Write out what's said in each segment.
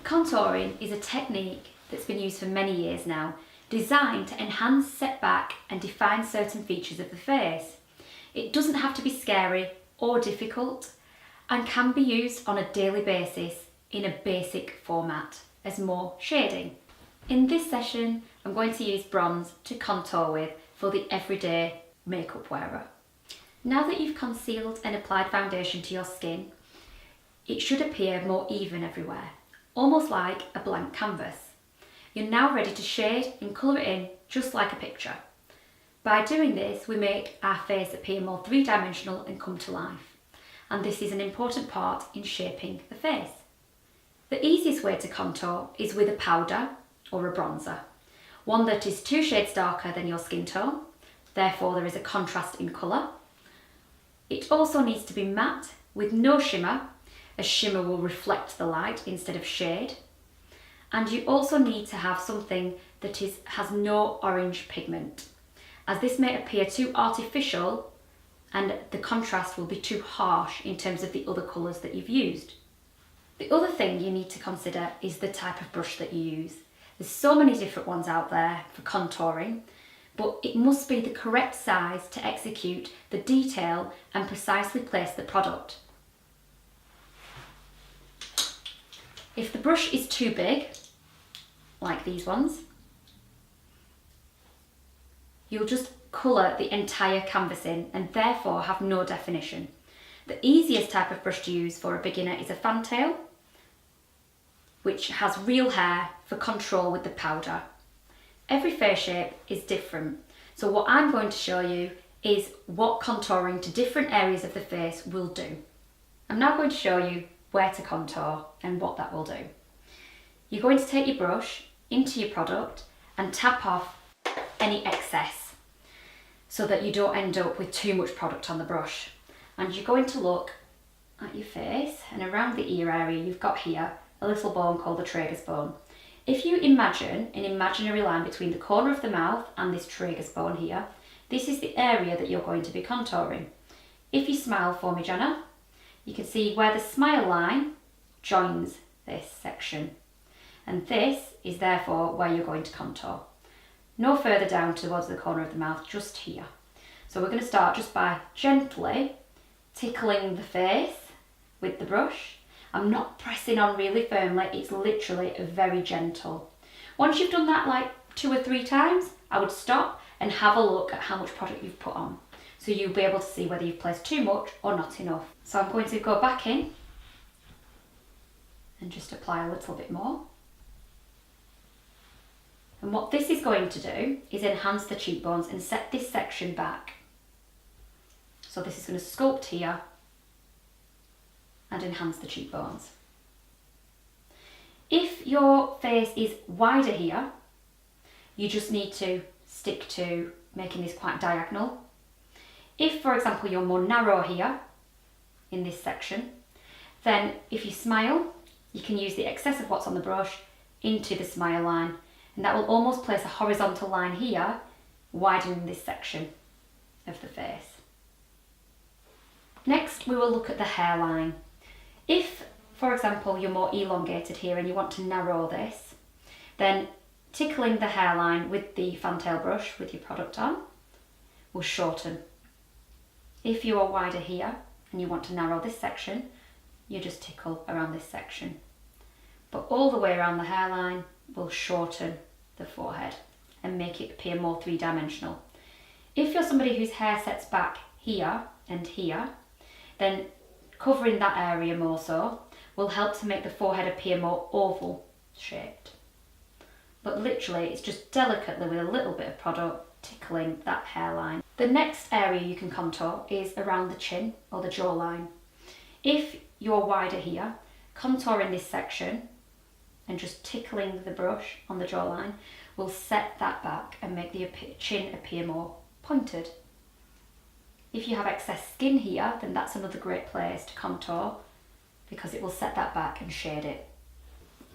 Contouring is a technique that's been used for many years now, designed to enhance, set back and define certain features of the face. It doesn't have to be scary or difficult and can be used on a daily basis in a basic format as more shading. In this session, I'm going to use bronze to contour with for the everyday makeup wearer. Now that you've concealed and applied foundation to your skin, it should appear more even everywhere, almost like a blank canvas. You're now ready to shade and colour it in just like a picture. By doing this, we make our face appear more three-dimensional and come to life. And this is an important part in shaping the face. The easiest way to contour is with a powder or a bronzer, one that is 2 shades darker than your skin tone, therefore there is a contrast in colour. It also needs to be matte with no shimmer, as shimmer will reflect the light instead of shade. And you also need to have something that has no orange pigment, as this may appear too artificial and the contrast will be too harsh in terms of the other colours that you've used. The other thing you need to consider is the type of brush that you use. There's so many different ones out there for contouring, but it must be the correct size to execute the detail and precisely place the product. If the brush is too big, like these ones, you'll just colour the entire canvas in and therefore have no definition. The easiest type of brush to use for a beginner is a fantail, which has real hair for control with the powder. Every face shape is different, so what I'm going to show you is what contouring to different areas of the face will do. I'm now going to show you where to contour and what that will do. You're going to take your brush into your product and tap off any excess so that you don't end up with too much product on the brush. And you're going to look at your face, and around the ear area you've got here a little bone called the tragus bone. If you imagine an imaginary line between the corner of the mouth and this tragus bone here, this is the area that you're going to be contouring. If you smile for me, Jenna, you can see where the smile line joins this section. And this is therefore where you're going to contour. No further down towards the corner of the mouth, just here. So we're going to start just by gently tickling the face with the brush. I'm not pressing on really firmly, it's literally very gentle. Once you've done that like 2 or 3 times, I would stop and have a look at how much product you've put on. So you'll be able to see whether you've placed too much or not enough. So I'm going to go back in and just apply a little bit more. And what this is going to do is enhance the cheekbones and set this section back. So this is going to sculpt here and enhance the cheekbones. If your face is wider here, you just need to stick to making this quite diagonal. If, for example, you're more narrow here in this section, then if you smile, you can use the excess of what's on the brush into the smile line, and that will almost place a horizontal line here, widening this section of the face. Next, we will look at the hairline. If, for example, you're more elongated here and you want to narrow this, then tickling the hairline with the fantail brush with your product on will shorten. If you are wider here and you want to narrow this section, you just tickle around this section. But all the way around the hairline will shorten the forehead and make it appear more three-dimensional. If you're somebody whose hair sets back here and here, then covering that area more so will help to make the forehead appear more oval shaped. But literally it's just delicately with a little bit of product tickling that hairline. The next area you can contour is around the chin or the jawline. If you're wider here, contouring this section and just tickling the brush on the jawline will set that back and make the chin appear more pointed. If you have excess skin here, then that's another great place to contour because it will set that back and shade it.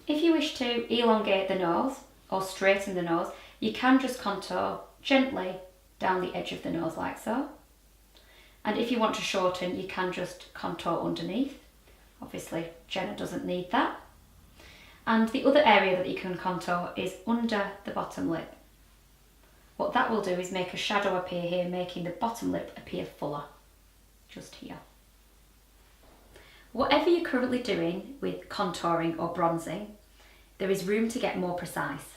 If you wish to elongate the nose or straighten the nose, you can just contour gently down the edge of the nose like so. And if you want to shorten, you can just contour underneath. Obviously, Jenna doesn't need that. And the other area that you can contour is under the bottom lip. What that will do is make a shadow appear here, making the bottom lip appear fuller, just here. Whatever you're currently doing with contouring or bronzing, there is room to get more precise.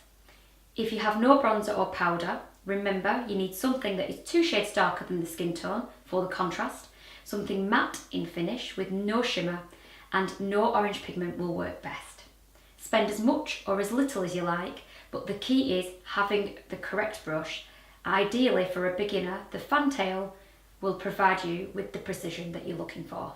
If you have no bronzer or powder, remember you need something that is 2 shades darker than the skin tone for the contrast, something matte in finish with no shimmer, and no orange pigment will work best. Spend as much or as little as you like, but the key is having the correct brush. Ideally for a beginner, the fantail will provide you with the precision that you're looking for.